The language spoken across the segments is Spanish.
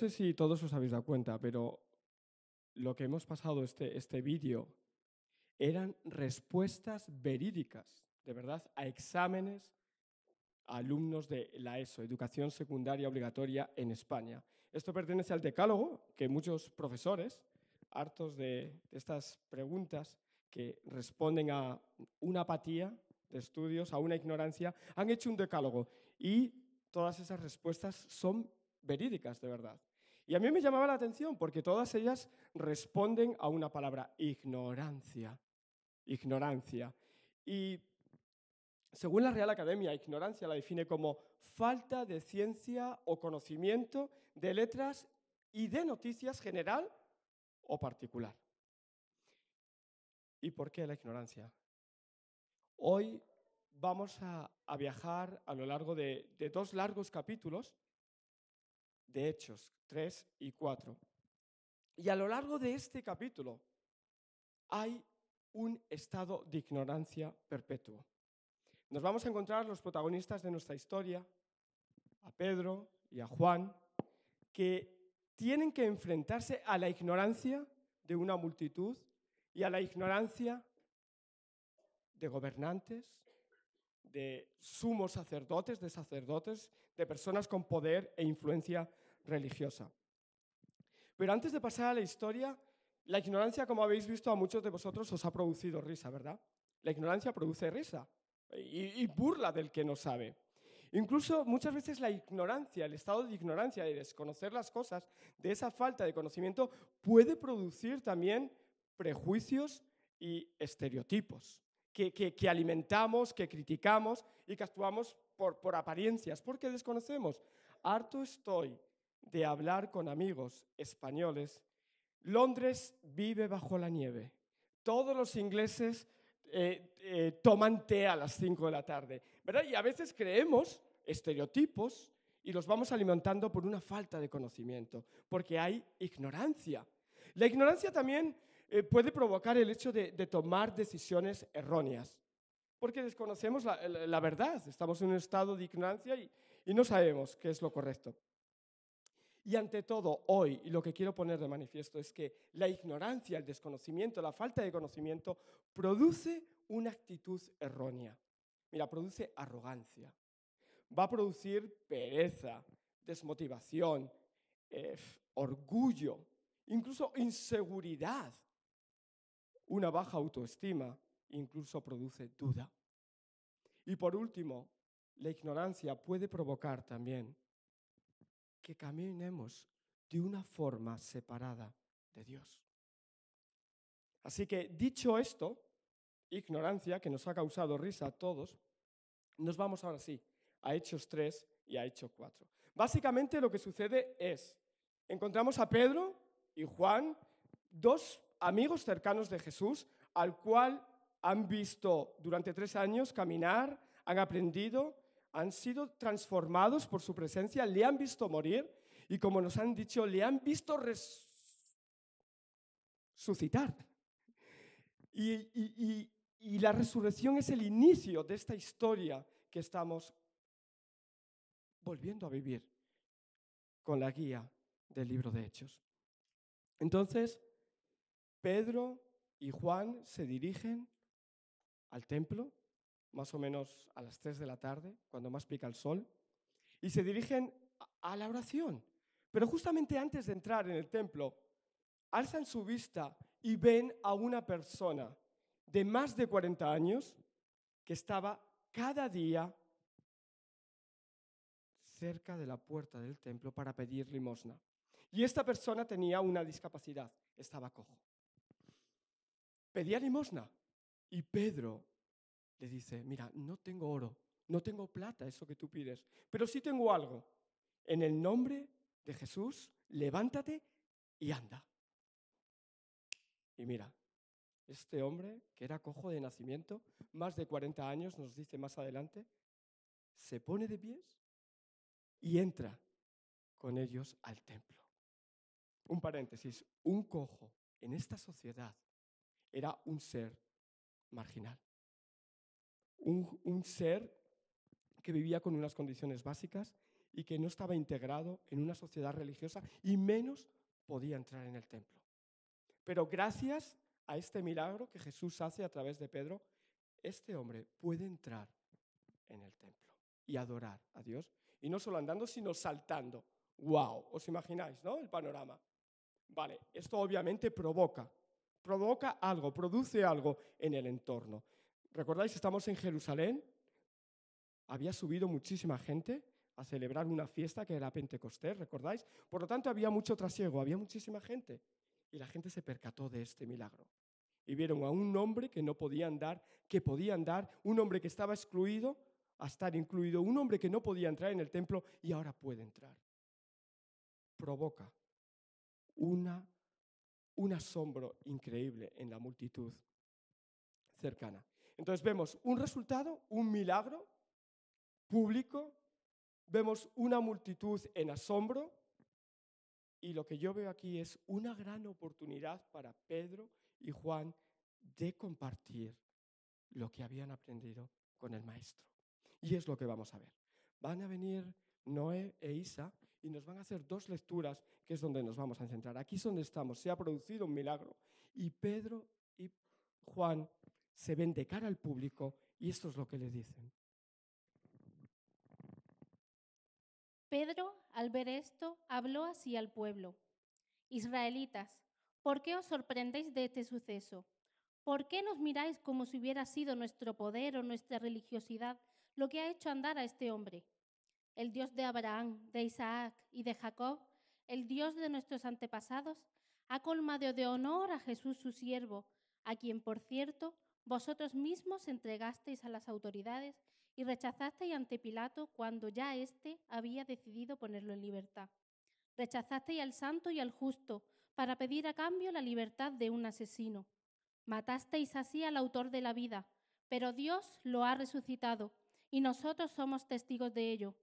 sé si todos os habéis dado cuenta, pero lo que hemos pasado este vídeo eran respuestas verídicas, de verdad, a exámenes a alumnos de la ESO, Educación Secundaria Obligatoria en España. Esto pertenece al decálogo que muchos profesores, hartos de estas preguntas que responden a una apatía de estudios, a una ignorancia, han hecho un decálogo y todas esas respuestas son verídicas, de verdad. Y a mí me llamaba la atención porque todas ellas responden a una palabra: ignorancia. Ignorancia. Y según la Real Academia, ignorancia la define como falta de ciencia o conocimiento de letras y de noticias general o particular. ¿Y por qué la ignorancia? Hoy vamos a viajar a lo largo de dos largos capítulos de Hechos 3 y 4. Y a lo largo de este capítulo hay un estado de ignorancia perpetuo. Nos vamos a encontrar los protagonistas de nuestra historia, a Pedro y a Juan, que tienen que enfrentarse a la ignorancia de una multitud y a la ignorancia de gobernantes, de sumos sacerdotes, de personas con poder e influencia religiosa. Pero antes de pasar a la historia, la ignorancia, como habéis visto, a muchos de vosotros os ha producido risa, ¿verdad? La ignorancia produce risa y burla del que no sabe. Incluso muchas veces la ignorancia, el estado de ignorancia, de desconocer las cosas, de esa falta de conocimiento, puede producir también prejuicios y estereotipos que alimentamos, que criticamos y que actuamos por apariencias, porque desconocemos. Harto estoy de hablar con amigos españoles. Londres vive bajo la nieve. Todos los ingleses toman té a las 5 de la tarde, ¿verdad? Y a veces creemos estereotipos y los vamos alimentando por una falta de conocimiento, porque hay ignorancia. La ignorancia también puede provocar el hecho de tomar decisiones erróneas, porque desconocemos la verdad, estamos en un estado de ignorancia y no sabemos qué es lo correcto. Y ante todo, hoy, lo que quiero poner de manifiesto es que la ignorancia, el desconocimiento, la falta de conocimiento produce una actitud errónea. Mira, produce arrogancia, va a producir pereza, desmotivación, orgullo, incluso inseguridad, una baja autoestima, incluso produce duda. Y por último, la ignorancia puede provocar también que caminemos de una forma separada de Dios. Así que, dicho esto, ignorancia que nos ha causado risa a todos, nos vamos ahora sí a Hechos 3 y a Hechos 4. Básicamente lo que sucede es, encontramos a Pedro y Juan, dos amigos cercanos de Jesús, al cual han visto durante 3 años caminar, han aprendido, han sido transformados por su presencia, le han visto morir y, como nos han dicho, le han visto resucitar. Y la resurrección es el inicio de esta historia que estamos volviendo a vivir con la guía del libro de Hechos. Entonces, Pedro y Juan se dirigen al templo, más o menos a las 3 de la tarde, cuando más pica el sol, y se dirigen a la oración. Pero justamente antes de entrar en el templo, alzan su vista y ven a una persona de más de 40 años que estaba cada día cerca de la puerta del templo para pedir limosna. Y esta persona tenía una discapacidad, estaba cojo. Pedía limosna y Pedro le dice: mira, no tengo oro, no tengo plata, eso que tú pides, pero sí tengo algo. En el nombre de Jesús, levántate y anda. Y mira, este hombre, que era cojo de nacimiento, más de 40 años, nos dice más adelante, se pone de pies y entra con ellos al templo. Un paréntesis, un cojo en esta sociedad era un ser marginal, un ser que vivía con unas condiciones básicas y que no estaba integrado en una sociedad religiosa y menos podía entrar en el templo. Pero gracias a este milagro que Jesús hace a través de Pedro, este hombre puede entrar en el templo y adorar a Dios. Y no solo andando, sino saltando. ¡Wow! ¿Os imagináis, no? El panorama. Vale, esto obviamente provoca algo, produce algo en el entorno. ¿Recordáis? Estamos en Jerusalén. Había subido muchísima gente a celebrar una fiesta que era Pentecostés, ¿recordáis? Por lo tanto, había mucho trasiego, había muchísima gente. Y la gente se percató de este milagro. Y vieron a un hombre que no podía andar, que podía andar, un hombre que estaba excluido a estar incluido, un hombre que no podía entrar en el templo y ahora puede entrar. Provoca un asombro increíble en la multitud cercana. Entonces vemos un resultado, un milagro público, vemos una multitud en asombro y lo que yo veo aquí es una gran oportunidad para Pedro y Juan de compartir lo que habían aprendido con el maestro. Y es lo que vamos a ver. Van a venir Noé e Isa y nos van a hacer dos lecturas que es donde nos vamos a centrar. Aquí es donde estamos. Se ha producido un milagro y Pedro y Juan se ven de cara al público y esto es lo que le dicen. Pedro, al ver esto, habló así al pueblo. Israelitas, ¿por qué os sorprendéis de este suceso? ¿Por qué nos miráis como si hubiera sido nuestro poder o nuestra religiosidad lo que ha hecho andar a este hombre? El Dios de Abraham, de Isaac y de Jacob, el Dios de nuestros antepasados, ha colmado de honor a Jesús su siervo, a quien, por cierto, vosotros mismos entregasteis a las autoridades y rechazasteis ante Pilato cuando ya éste había decidido ponerlo en libertad. Rechazasteis al santo y al justo para pedir a cambio la libertad de un asesino. Matasteis así al autor de la vida, pero Dios lo ha resucitado y nosotros somos testigos de ello.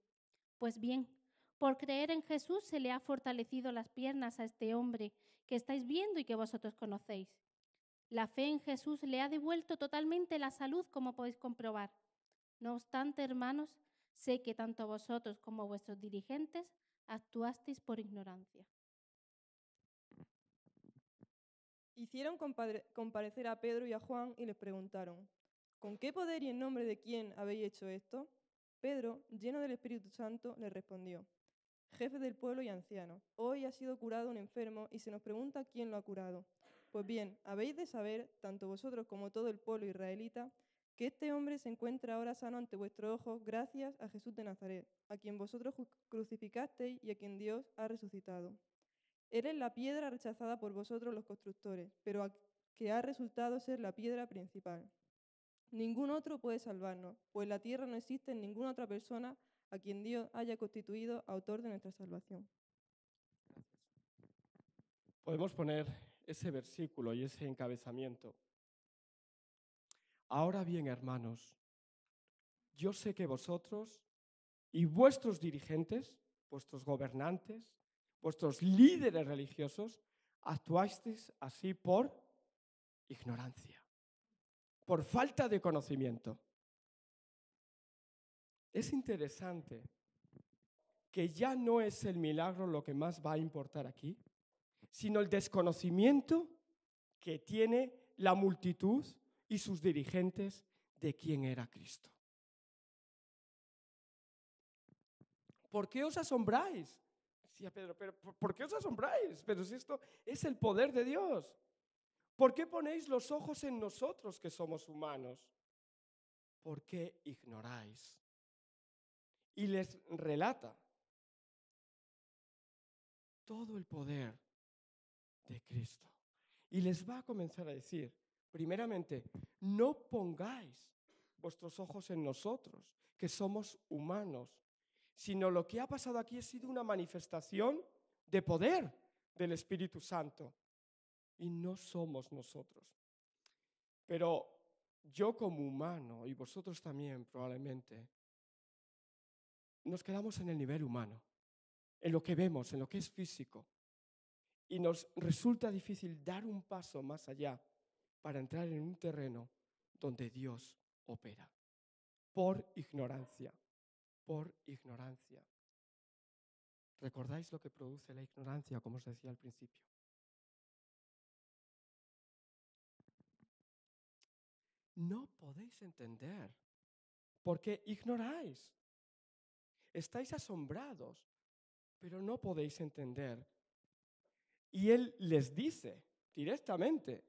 Pues bien, por creer en Jesús se le ha fortalecido las piernas a este hombre que estáis viendo y que vosotros conocéis. La fe en Jesús le ha devuelto totalmente la salud, como podéis comprobar. No obstante, hermanos, sé que tanto vosotros como vuestros dirigentes actuasteis por ignorancia. Hicieron comparecer a Pedro y a Juan y les preguntaron, ¿con qué poder y en nombre de quién habéis hecho esto? Pedro, lleno del Espíritu Santo, les respondió, jefe del pueblo y anciano, hoy ha sido curado un enfermo y se nos pregunta quién lo ha curado. Pues bien, habéis de saber, tanto vosotros como todo el pueblo israelita, que este hombre se encuentra ahora sano ante vuestros ojos gracias a Jesús de Nazaret, a quien vosotros crucificasteis y a quien Dios ha resucitado. Él es la piedra rechazada por vosotros los constructores, pero que ha resultado ser la piedra principal. Ningún otro puede salvarnos, pues en la tierra no existe ninguna otra persona a quien Dios haya constituido autor de nuestra salvación. Podemos poner ese versículo y ese encabezamiento. Ahora bien, hermanos, yo sé que vosotros y vuestros dirigentes, vuestros gobernantes, vuestros líderes religiosos, actuasteis así por ignorancia, por falta de conocimiento. Es interesante que ya no es el milagro lo que más va a importar aquí, sino el desconocimiento que tiene la multitud y sus dirigentes de quién era Cristo. ¿Por qué os asombráis? Decía Pedro, pero ¿por qué os asombráis? Pero si esto es el poder de Dios. ¿Por qué ponéis los ojos en nosotros que somos humanos? ¿Por qué ignoráis? Y les relata todo el poder de Cristo. Y les va a comenzar a decir, primeramente, no pongáis vuestros ojos en nosotros, que somos humanos, sino lo que ha pasado aquí ha sido una manifestación de poder del Espíritu Santo. Y no somos nosotros. Pero yo como humano, y vosotros también probablemente, nos quedamos en el nivel humano, en lo que vemos, en lo que es físico. Y nos resulta difícil dar un paso más allá para entrar en un terreno donde Dios opera. Por ignorancia, por ignorancia. ¿Recordáis lo que produce la ignorancia, como os decía al principio? No podéis entender porque ignoráis. Estáis asombrados, pero no podéis entender. Y él les dice directamente,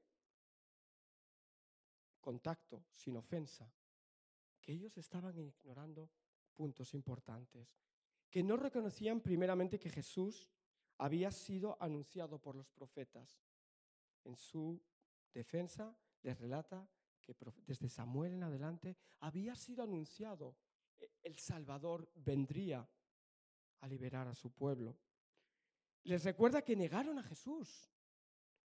contacto, sin ofensa, que ellos estaban ignorando puntos importantes, que no reconocían primeramente que Jesús había sido anunciado por los profetas. En su defensa les relata que desde Samuel en adelante había sido anunciado el Salvador vendría a liberar a su pueblo. Les recuerda que negaron a Jesús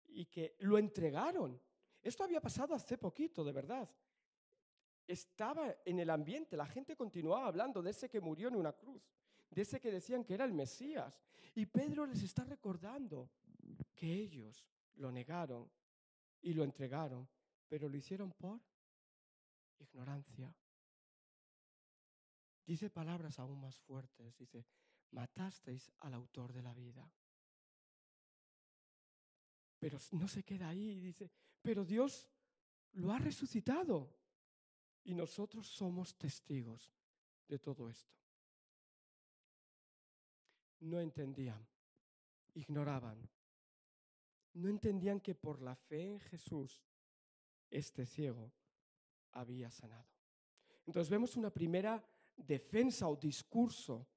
y que lo entregaron. Esto había pasado hace poquito, de verdad. Estaba en el ambiente, la gente continuaba hablando de ese que murió en una cruz, de ese que decían que era el Mesías. Y Pedro les está recordando que ellos lo negaron y lo entregaron, pero lo hicieron por ignorancia. Dice palabras aún más fuertes, dice, matasteis al autor de la vida. Pero no se queda ahí, dice, pero Dios lo ha resucitado y nosotros somos testigos de todo esto. No entendían, ignoraban, no entendían que por la fe en Jesús este ciego había sanado. Entonces vemos una primera defensa o discurso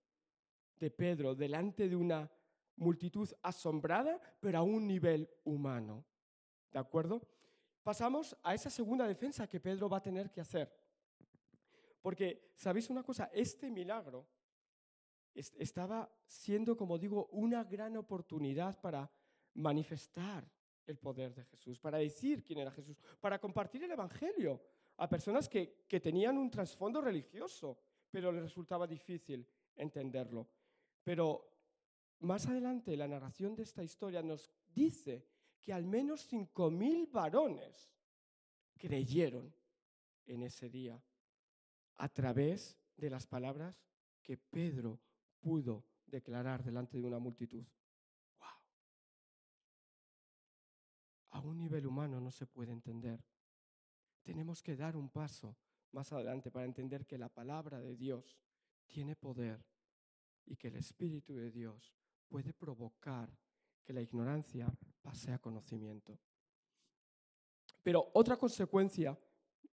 de Pedro delante de una multitud asombrada, pero a un nivel humano. ¿De acuerdo? Pasamos a esa segunda defensa que Pedro va a tener que hacer. Porque, ¿sabéis una cosa? Este milagro estaba siendo, como digo, una gran oportunidad para manifestar el poder de Jesús, para decir quién era Jesús, para compartir el Evangelio a personas que tenían un trasfondo religioso, pero les resultaba difícil entenderlo. Pero más adelante la narración de esta historia nos dice que al menos 5.000 varones creyeron en ese día a través de las palabras que Pedro pudo declarar delante de una multitud. ¡Wow! A un nivel humano no se puede entender. Tenemos que dar un paso más adelante para entender que la palabra de Dios tiene poder y que el Espíritu de Dios puede provocar que la ignorancia pase a conocimiento. Pero otra consecuencia,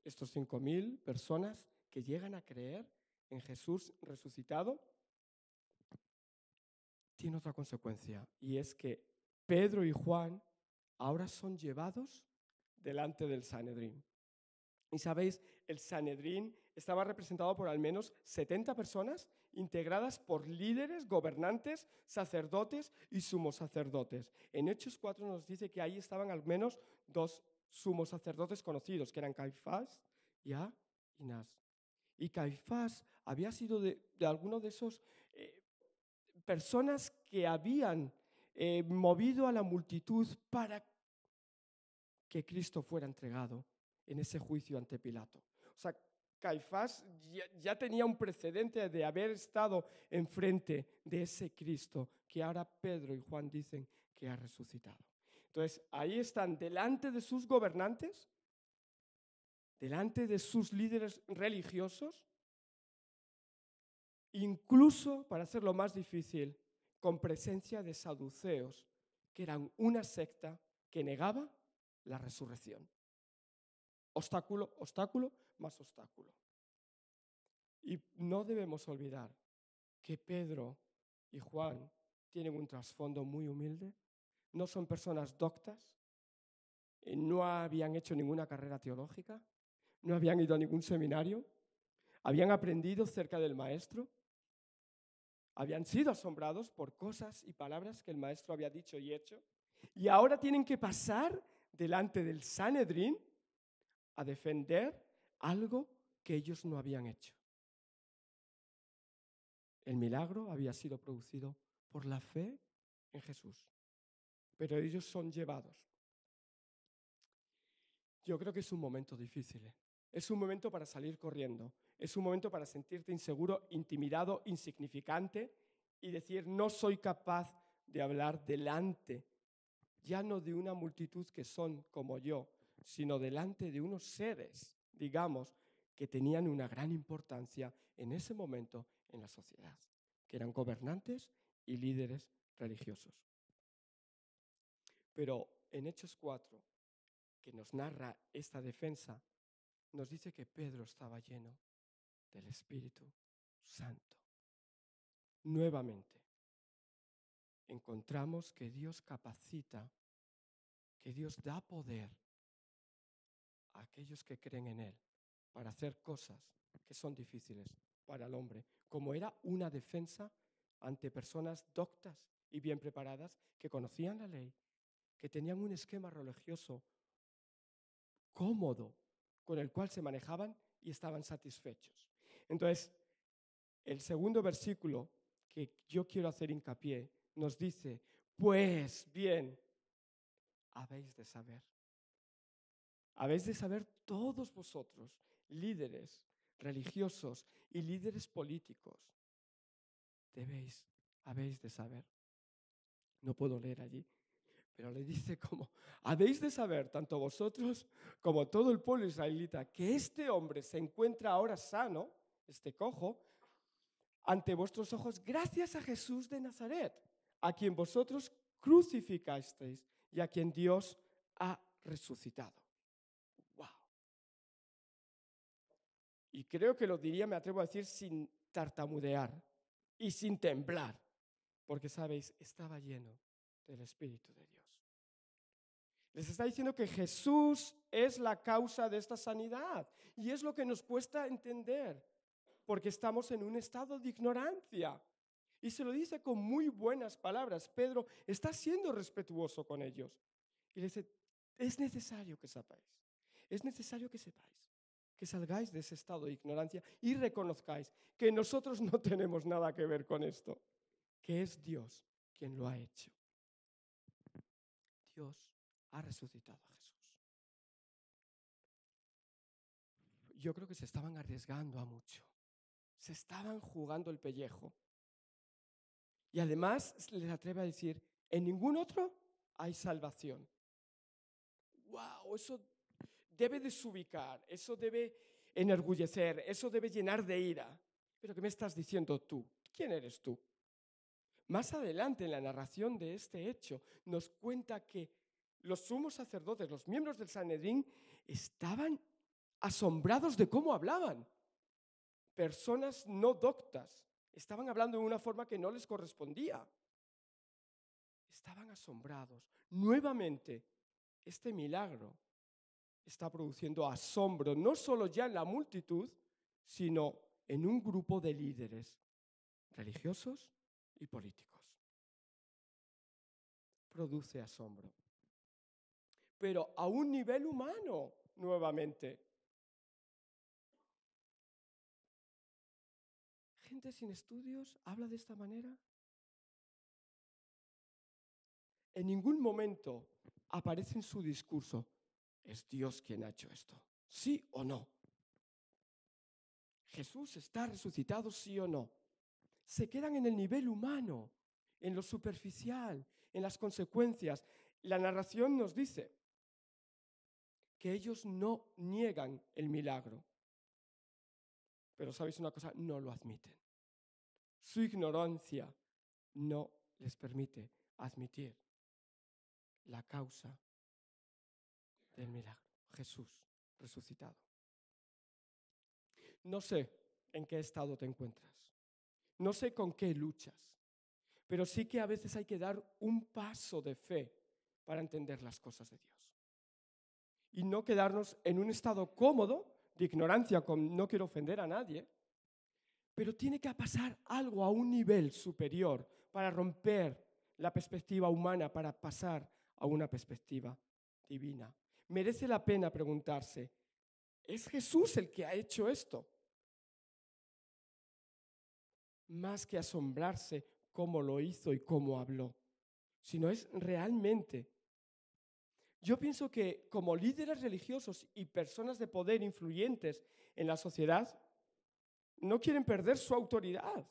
estos 5.000 personas que llegan a creer en Jesús resucitado, tiene otra consecuencia, y es que Pedro y Juan ahora son llevados delante del Sanedrín. Y sabéis, el Sanedrín estaba representado por al menos 70 personas integradas por líderes, gobernantes, sacerdotes y sumos sacerdotes. En Hechos 4 nos dice que ahí estaban al menos 2 sumos sacerdotes conocidos, que eran Caifás y Anás. Y Caifás había sido de alguno de esos personas que habían movido a la multitud para que Cristo fuera entregado en ese juicio ante Pilato. O sea, Caifás ya tenía un precedente de haber estado enfrente de ese Cristo que ahora Pedro y Juan dicen que ha resucitado. Entonces, ahí están delante de sus gobernantes, delante de sus líderes religiosos, incluso, para hacerlo más difícil, con presencia de saduceos, que eran una secta que negaba la resurrección. Obstáculo, obstáculo, más obstáculo. Y no debemos olvidar que Pedro y Juan tienen un trasfondo muy humilde, no son personas doctas, no habían hecho ninguna carrera teológica, no habían ido a ningún seminario, habían aprendido cerca del maestro, habían sido asombrados por cosas y palabras que el maestro había dicho y hecho, y ahora tienen que pasar delante del Sanedrín a defender algo que ellos no habían hecho. El milagro había sido producido por la fe en Jesús, pero ellos son llevados. Yo creo que es un momento difícil. Es un momento para salir corriendo. Es un momento para sentirte inseguro, intimidado, insignificante y decir, no soy capaz de hablar delante, ya no de una multitud que son como yo, sino delante de unos seres, digamos, que tenían una gran importancia en ese momento en la sociedad, que eran gobernantes y líderes religiosos. Pero en Hechos 4, que nos narra esta defensa, nos dice que Pedro estaba lleno del Espíritu Santo. Nuevamente, encontramos que Dios capacita, que Dios da poder a aquellos que creen en Él para hacer cosas que son difíciles para el hombre, como era una defensa ante personas doctas y bien preparadas que conocían la ley, que tenían un esquema religioso cómodo con el cual se manejaban y estaban satisfechos. Entonces, el segundo versículo que yo quiero hacer hincapié nos dice, pues bien, habéis de saber todos vosotros, líderes religiosos y líderes políticos, habéis de saber. No puedo leer allí, pero le dice como, habéis de saber, tanto vosotros como todo el pueblo israelita, que este hombre se encuentra ahora sano, este cojo, ante vuestros ojos, gracias a Jesús de Nazaret, a quien vosotros crucificasteis y a quien Dios ha resucitado. ¡Wow! Y creo que lo diría, me atrevo a decir, sin tartamudear y sin temblar, porque, ¿sabéis? Estaba lleno del Espíritu de Dios. Les está diciendo que Jesús es la causa de esta sanidad y es lo que nos cuesta entender, porque estamos en un estado de ignorancia. Y se lo dice con muy buenas palabras. Pedro está siendo respetuoso con ellos. Y le dice, es necesario que sepáis, que salgáis de ese estado de ignorancia y reconozcáis que nosotros no tenemos nada que ver con esto, que es Dios quien lo ha hecho. Dios ha resucitado a Jesús. Yo creo que se estaban arriesgando a mucho. Se estaban jugando el pellejo. Y además les atreve a decir, en ningún otro hay salvación. ¡Wow! Eso debe desubicar, eso debe enorgullecer, eso debe llenar de ira. ¿Pero qué me estás diciendo tú? ¿Quién eres tú? Más adelante en la narración de este hecho nos cuenta que los sumos sacerdotes, los miembros del Sanedrín, estaban asombrados de cómo hablaban. Personas no doctas estaban hablando de una forma que no les correspondía. Estaban asombrados. Nuevamente, este milagro está produciendo asombro, no solo ya en la multitud, sino en un grupo de líderes religiosos y políticos. Produce asombro. Pero a un nivel humano, nuevamente. ¿Gente sin estudios habla de esta manera? En ningún momento aparece en su discurso, ¿es Dios quien ha hecho esto? ¿Sí o no? ¿Jesús está resucitado, sí o no? Se quedan en el nivel humano, en lo superficial, en las consecuencias. La narración nos dice que ellos no niegan el milagro. Pero ¿sabéis una cosa? No lo admiten. Su ignorancia no les permite admitir la causa del milagro. Jesús resucitado. No sé en qué estado te encuentras. No sé con qué luchas. Pero sí que a veces hay que dar un paso de fe para entender las cosas de Dios. Y no quedarnos en un estado cómodo, de ignorancia, no quiero ofender a nadie, pero tiene que pasar algo a un nivel superior para romper la perspectiva humana, para pasar a una perspectiva divina. Merece la pena preguntarse, ¿es Jesús el que ha hecho esto? Más que asombrarse cómo lo hizo y cómo habló, sino es realmente. Yo pienso que como líderes religiosos y personas de poder influyentes en la sociedad, no quieren perder su autoridad,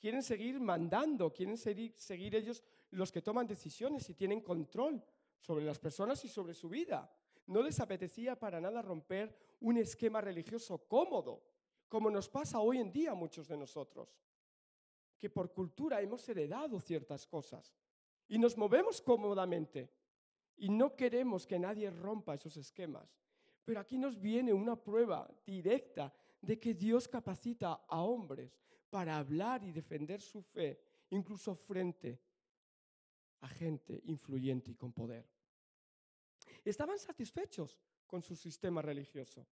quieren seguir mandando, quieren seguir ellos los que toman decisiones y tienen control sobre las personas y sobre su vida. No les apetecía para nada romper un esquema religioso cómodo, como nos pasa hoy en día a muchos de nosotros, que por cultura hemos heredado ciertas cosas y nos movemos cómodamente y no queremos que nadie rompa esos esquemas. Pero aquí nos viene una prueba directa de que Dios capacita a hombres para hablar y defender su fe, incluso frente a gente influyente y con poder. Estaban satisfechos con su sistema religioso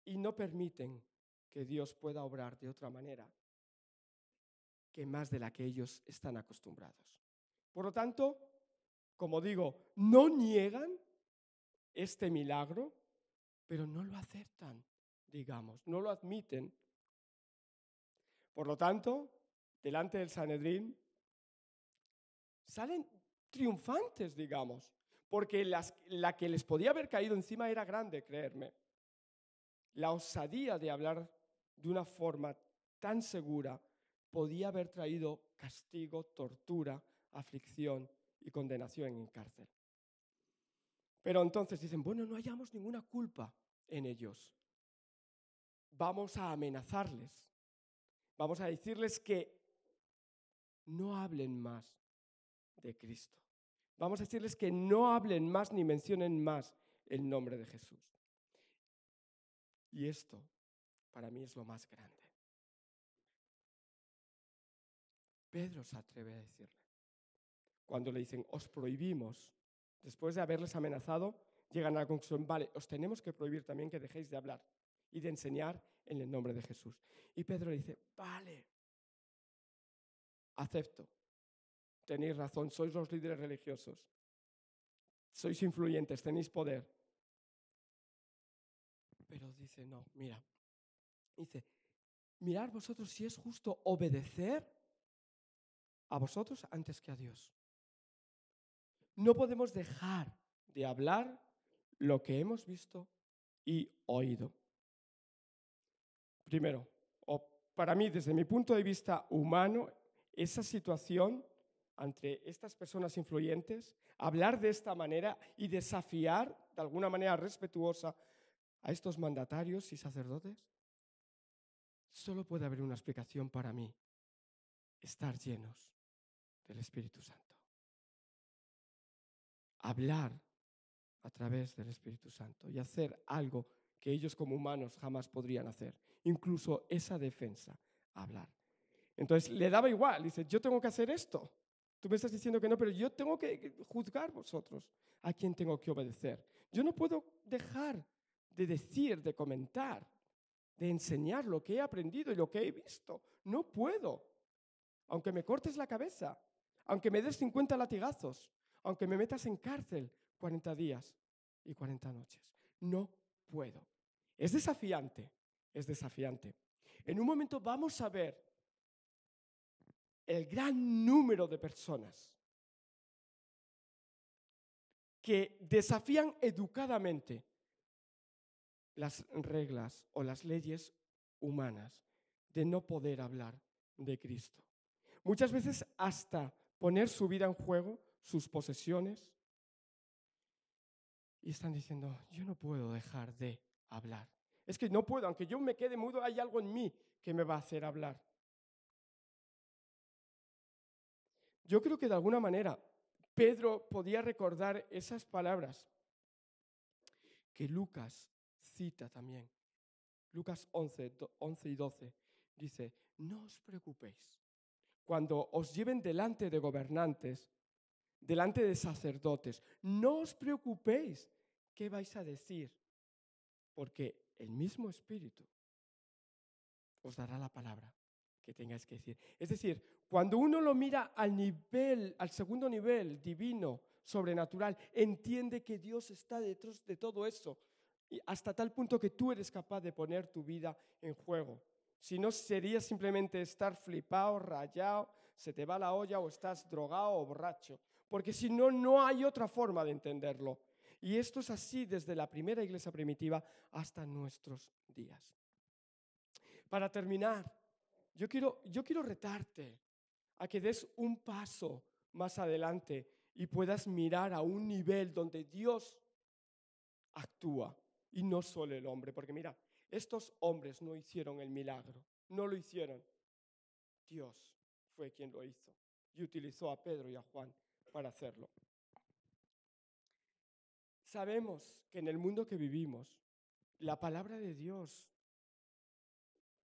y no permiten que Dios pueda obrar de otra manera que más de la que ellos están acostumbrados. Por lo tanto, como digo, no niegan este milagro, pero no lo aceptan, digamos, no lo admiten. Por lo tanto, delante del Sanedrín, salen triunfantes, digamos, porque la que les podía haber caído encima era grande, creerme. La osadía de hablar de una forma tan segura podía haber traído castigo, tortura, aflicción y condenación en cárcel. Pero entonces dicen, bueno, no hallamos ninguna culpa en ellos. Vamos a amenazarles. Vamos a decirles que no hablen más de Cristo. Vamos a decirles que no hablen más ni mencionen más el nombre de Jesús. Y esto, para mí, es lo más grande. Pedro se atreve a decirle. Cuando le dicen, os prohibimos, después de haberles amenazado, llegan a la conclusión, vale, os tenemos que prohibir también que dejéis de hablar y de enseñar en el nombre de Jesús. Y Pedro le dice, vale, acepto, tenéis razón, sois los líderes religiosos, sois influyentes, tenéis poder. Pero dice, no, mira, dice, mirad vosotros si es justo obedecer a vosotros antes que a Dios. No podemos dejar de hablar lo que hemos visto y oído. Primero, o para mí, desde mi punto de vista humano, esa situación ante estas personas influyentes, hablar de esta manera y desafiar de alguna manera respetuosa a estos mandatarios y sacerdotes, solo puede haber una explicación para mí: estar llenos del Espíritu Santo. Hablar a través del Espíritu Santo y hacer algo que ellos como humanos jamás podrían hacer, incluso esa defensa, hablar. Entonces le daba igual, dice, yo tengo que hacer esto. Tú me estás diciendo que no, pero yo tengo que juzgar vosotros a quién tengo que obedecer. Yo no puedo dejar de decir, de comentar, de enseñar lo que he aprendido y lo que he visto. No puedo. Aunque me cortes la cabeza, aunque me des 50 latigazos, aunque me metas en cárcel 40 días y 40 noches. No puedo. Es desafiante, es desafiante. En un momento vamos a ver el gran número de personas que desafían educadamente las reglas o las leyes humanas de no poder hablar de Cristo. Muchas veces hasta poner su vida en juego, sus posesiones, y están diciendo, yo no puedo dejar de hablar. Es que no puedo, aunque yo me quede mudo, hay algo en mí que me va a hacer hablar. Yo creo que de alguna manera Pedro podía recordar esas palabras que Lucas cita también. Lucas 11 y 12 dice, no os preocupéis. Cuando os lleven delante de gobernantes, delante de sacerdotes, no os preocupéis qué vais a decir, porque el mismo Espíritu os dará la palabra que tengáis que decir. Es decir, cuando uno lo mira al segundo nivel divino, sobrenatural, entiende que Dios está detrás de todo eso, y hasta tal punto que tú eres capaz de poner tu vida en juego. Si no, sería simplemente estar flipado, rayado, se te va la olla o estás drogado o borracho. Porque si no, no hay otra forma de entenderlo. Y esto es así desde la primera iglesia primitiva hasta nuestros días. Para terminar, yo quiero retarte a que des un paso más adelante y puedas mirar a un nivel donde Dios actúa y no solo el hombre. Porque mira, estos hombres no hicieron el milagro, no lo hicieron. Dios fue quien lo hizo y utilizó a Pedro y a Juan para hacerlo. Sabemos que en el mundo que vivimos, la palabra de Dios,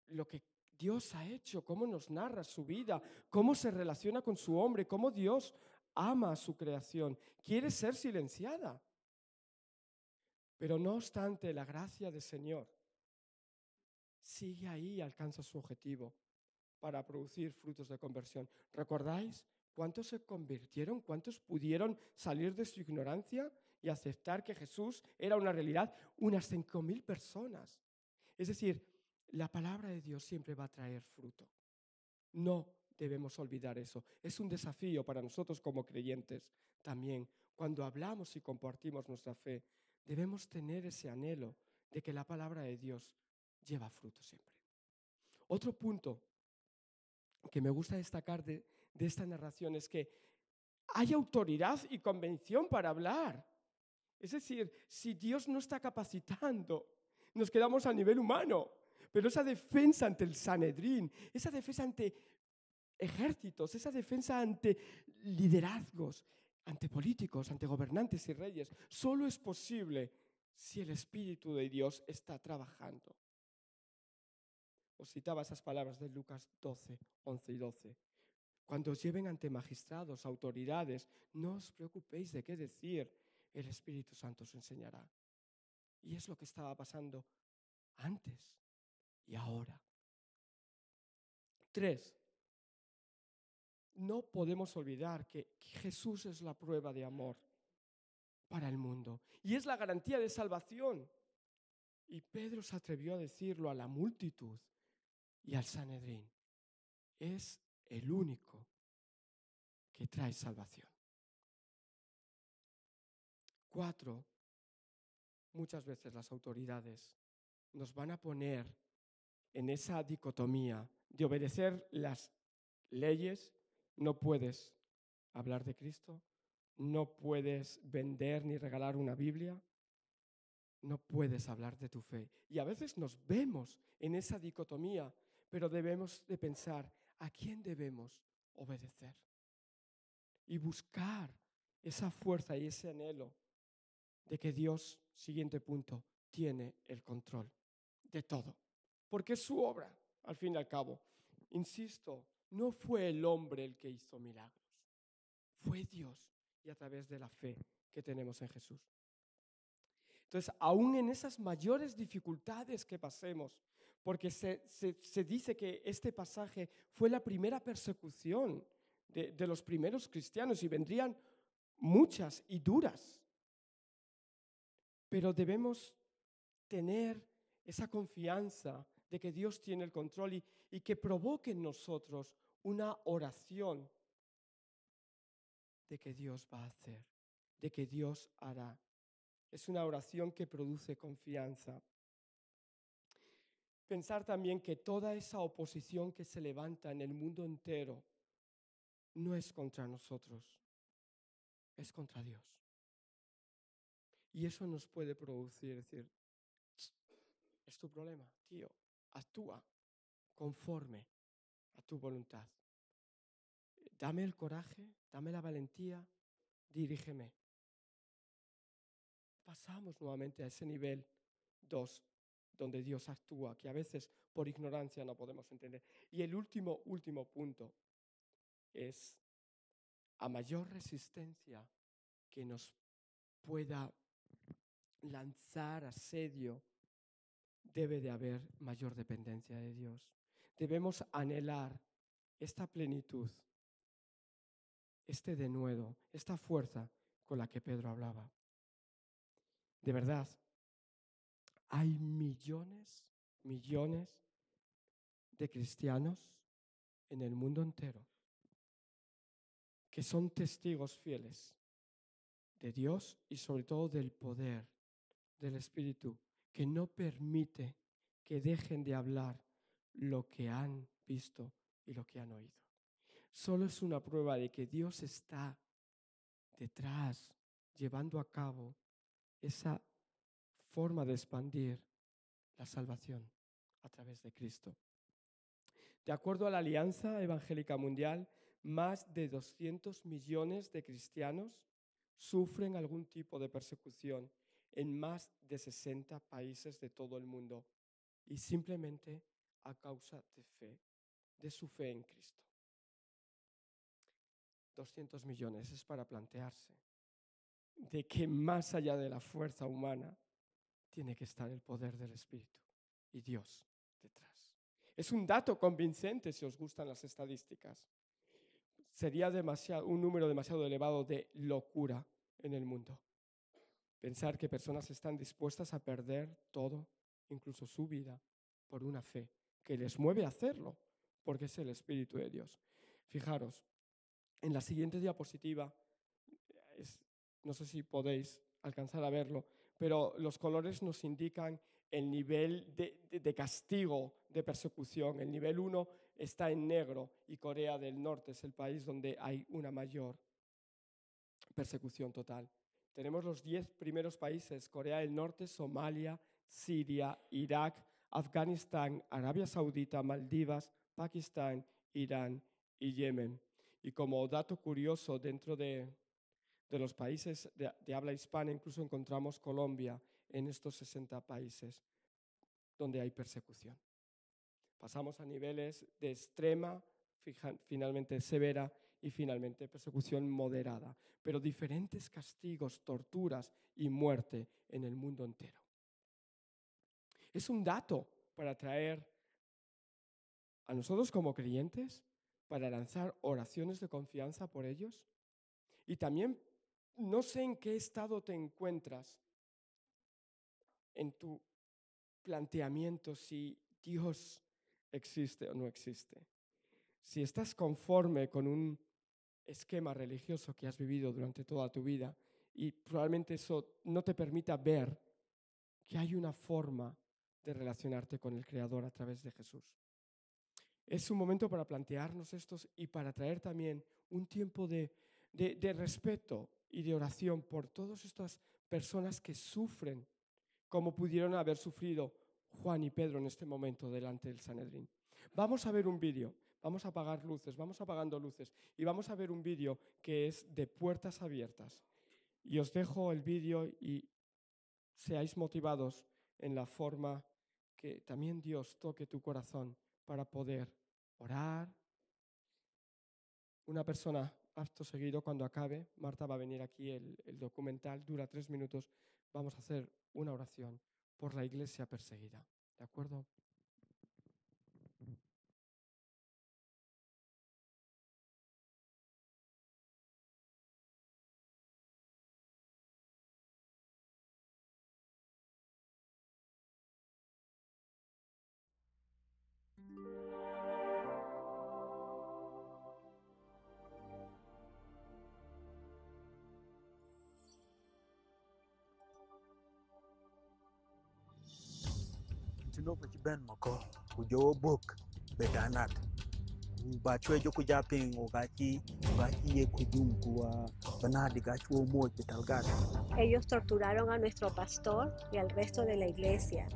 lo que Dios ha hecho, cómo nos narra su vida, cómo se relaciona con su hombre, cómo Dios ama a su creación, quiere ser silenciada. Pero no obstante, la gracia del Señor sigue ahí y alcanza su objetivo para producir frutos de conversión. ¿Recordáis cuántos se convirtieron? ¿Cuántos pudieron salir de su ignorancia y aceptar que Jesús era una realidad? Unas 5.000 personas. Es decir, la palabra de Dios siempre va a traer fruto. No debemos olvidar eso. Es un desafío para nosotros como creyentes también. Cuando hablamos y compartimos nuestra fe, debemos tener ese anhelo de que la palabra de Dios lleva fruto siempre. Otro punto que me gusta destacar de esta narración es que hay autoridad y convicción para hablar. Es decir, si Dios no está capacitando, nos quedamos a nivel humano. Pero esa defensa ante el Sanedrín, esa defensa ante ejércitos, esa defensa ante liderazgos, ante políticos, ante gobernantes y reyes, solo es posible si el Espíritu de Dios está trabajando. Os citaba esas palabras de Lucas 12, 11 y 12. Cuando os lleven ante magistrados, autoridades, no os preocupéis de qué decir, el Espíritu Santo os enseñará. Y es lo que estaba pasando antes y ahora. 3. No podemos olvidar que Jesús es la prueba de amor para el mundo y es la garantía de salvación. Y Pedro se atrevió a decirlo a la multitud y al Sanedrín. Es el único que trae salvación. 4. Muchas veces las autoridades nos van a poner en esa dicotomía de obedecer las leyes. No puedes hablar de Cristo, no puedes vender ni regalar una Biblia, no puedes hablar de tu fe. Y a veces nos vemos en esa dicotomía, pero debemos de pensar a quién debemos obedecer y buscar esa fuerza y ese anhelo de que Dios, siguiente punto, tiene el control de todo, porque es su obra, al fin y al cabo. Insisto, no fue el hombre el que hizo milagros, fue Dios y a través de la fe que tenemos en Jesús. Entonces, aún en esas mayores dificultades que pasemos, porque se dice que este pasaje fue la primera persecución de los primeros cristianos y vendrían muchas y duras, pero debemos tener esa confianza de que Dios tiene el control y que provoque en nosotros una oración de que Dios va a hacer, de que Dios hará. Es una oración que produce confianza. Pensar también que toda esa oposición que se levanta en el mundo entero no es contra nosotros, es contra Dios. Y eso nos puede producir, decir, es tu problema, tío, actúa conforme a tu voluntad. Dame el coraje, dame la valentía, dirígeme. Pasamos nuevamente a ese nivel 2, donde Dios actúa, que a veces por ignorancia no podemos entender. Y el último punto es, a mayor resistencia que nos pueda lanzar asedio, debe de haber mayor dependencia de Dios. Debemos anhelar esta plenitud, este denuedo, esta fuerza con la que Pedro hablaba. De verdad, hay millones de cristianos en el mundo entero que son testigos fieles de Dios y sobre todo del poder del Espíritu, que no permite que dejen de hablar lo que han visto y lo que han oído. Solo es una prueba de que Dios está detrás, llevando a cabo esa forma de expandir la salvación a través de Cristo. De acuerdo a la Alianza Evangélica Mundial, más de 200 millones de cristianos sufren algún tipo de persecución en más de 60 países de todo el mundo, y simplemente a causa de su fe en Cristo. 200 millones es para plantearse de que más allá de la fuerza humana tiene que estar el poder del Espíritu y Dios detrás. Es un dato convincente si os gustan las estadísticas. Sería un número demasiado elevado de locura en el mundo. Pensar que personas están dispuestas a perder todo, incluso su vida, por una fe que les mueve a hacerlo, porque es el Espíritu de Dios. Fijaros, en la siguiente diapositiva, no sé si podéis alcanzar a verlo, pero los colores nos indican el nivel de castigo, de persecución. El nivel 1 está en negro y Corea del Norte es el país donde hay una mayor persecución total. Tenemos los 10 primeros países: Corea del Norte, Somalia, Siria, Irak, Afganistán, Arabia Saudita, Maldivas, Pakistán, Irán y Yemen. Y como dato curioso, dentro de los países de habla hispana, incluso encontramos Colombia en estos 60 países donde hay persecución. Pasamos a niveles de extrema, finalmente severa y finalmente persecución moderada, pero diferentes castigos, torturas y muerte en el mundo entero. Es un dato para traer a nosotros como creyentes, para lanzar oraciones de confianza por ellos. Y también no sé en qué estado te encuentras en tu planteamiento si Dios existe o no existe. Si estás conforme con un esquema religioso que has vivido durante toda tu vida y probablemente eso no te permita ver que hay una forma de relacionarte con el Creador a través de Jesús. Es un momento para plantearnos estos y para traer también un tiempo de respeto y de oración por todas estas personas que sufren como pudieron haber sufrido Juan y Pedro en este momento delante del Sanedrín. Vamos a ver un vídeo, vamos a apagar luces, vamos apagando luces y vamos a ver un vídeo que es de puertas abiertas. Y os dejo el vídeo y seáis motivados en la forma que también Dios toque tu corazón para poder orar. Una persona, acto seguido, cuando acabe, Marta va a venir aquí, el documental dura 3 minutos, vamos a hacer una oración por la iglesia perseguida. ¿De acuerdo? Tino pa ben mako kujo book bedanat ba chwejo kuja ping ogaki ye kujum kuwa banadi gachu mo betalgat. Ellos torturaron a nuestro pastor y al resto de la iglesia.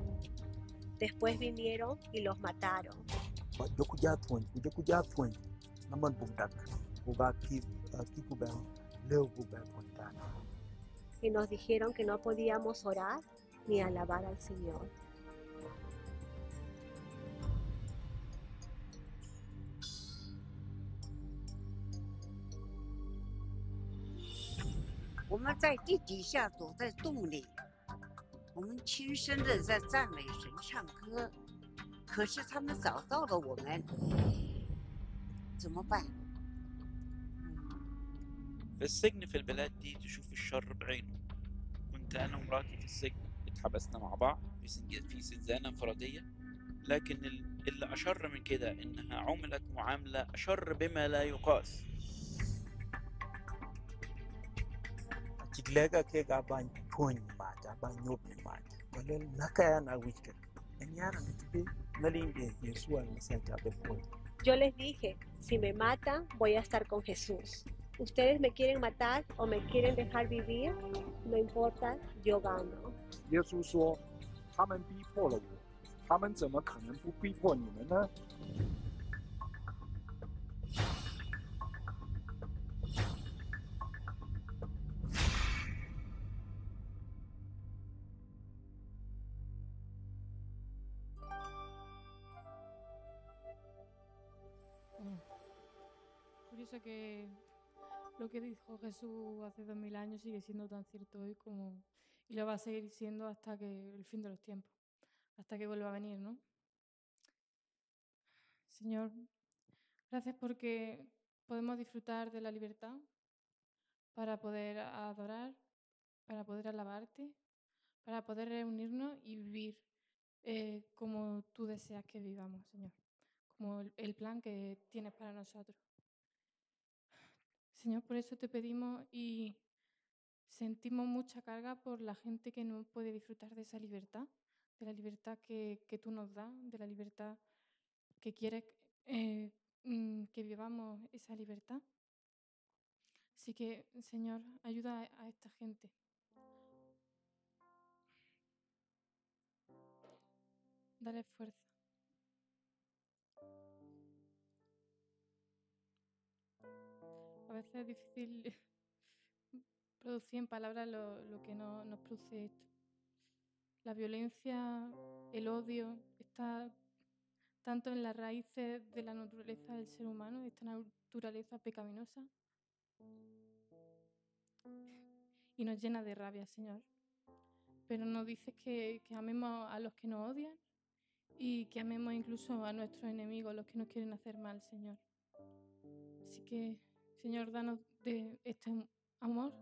Después vinieron y los mataron. Yo kuja twin naman bugdak ogaki kuba leo kuba kontana. Y nos dijeron que no podíamos orar ni alabar al Señor. في السجن في البلاد دي تشوف الشر بعينه. كنت أنا ومراتي في السجن، اتحبسنا مع بعض في زنزانة انفرادية، لكن اللي أشر من كده إنها عملت معاملة أشر بما لا يقاس. Chiglega ke ga ban tony mata ban yobni mata walel nakaya na wicket en yana nitibe nalimbe yesu al mesenta be point Yo les dije, si me matan, voy a estar con Jesús. Ustedes me quieren matar o me quieren dejar vivir, no importa, yo gano. 耶稣说：“他们逼迫了我，他们怎么可能不逼迫你们呢？” Curioso que lo que dijo Jesús hace 2000 años sigue siendo tan cierto hoy como y lo va a seguir siendo hasta que el fin de los tiempos, hasta que vuelva a venir, ¿no? Señor, gracias porque podemos disfrutar de la libertad para poder adorar, para poder alabarte, para poder reunirnos y vivir como tú deseas que vivamos, Señor, como el plan que tienes para nosotros. Señor, por eso te pedimos y sentimos mucha carga por la gente que no puede disfrutar de esa libertad, de la libertad que tú nos das, de la libertad que quieres que vivamos esa libertad. Así que, Señor, ayuda a esta gente. Dale fuerza. A veces es difícil producir en palabras lo que nos produce esto. La violencia, el odio, está tanto en las raíces de la naturaleza del ser humano, de esta naturaleza pecaminosa, y nos llena de rabia, Señor. Pero nos dices que amemos a los que nos odian y que amemos incluso a nuestros enemigos, los que nos quieren hacer mal, Señor. Así que, Señor, danos de este amor,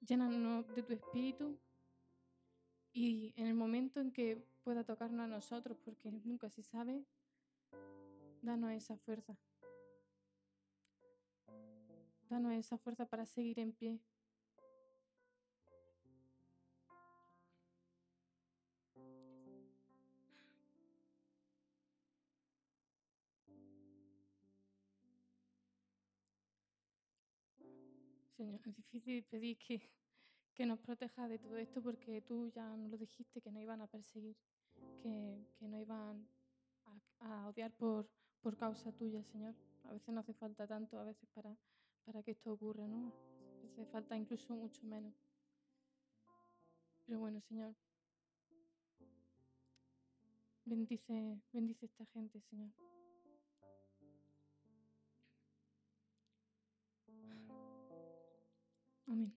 llénanos de tu espíritu y en el momento en que pueda tocarnos a nosotros, porque nunca se sabe, danos esa fuerza. Danos esa fuerza para seguir en pie. Señor, es difícil pedir que nos proteja de todo esto porque tú ya nos lo dijiste, que nos iban a perseguir, que nos iban a odiar por causa tuya, Señor. A veces no hace falta tanto, a veces para que esto ocurra, ¿no? A veces falta incluso mucho menos. Pero bueno, Señor, bendice esta gente, Señor. Amén.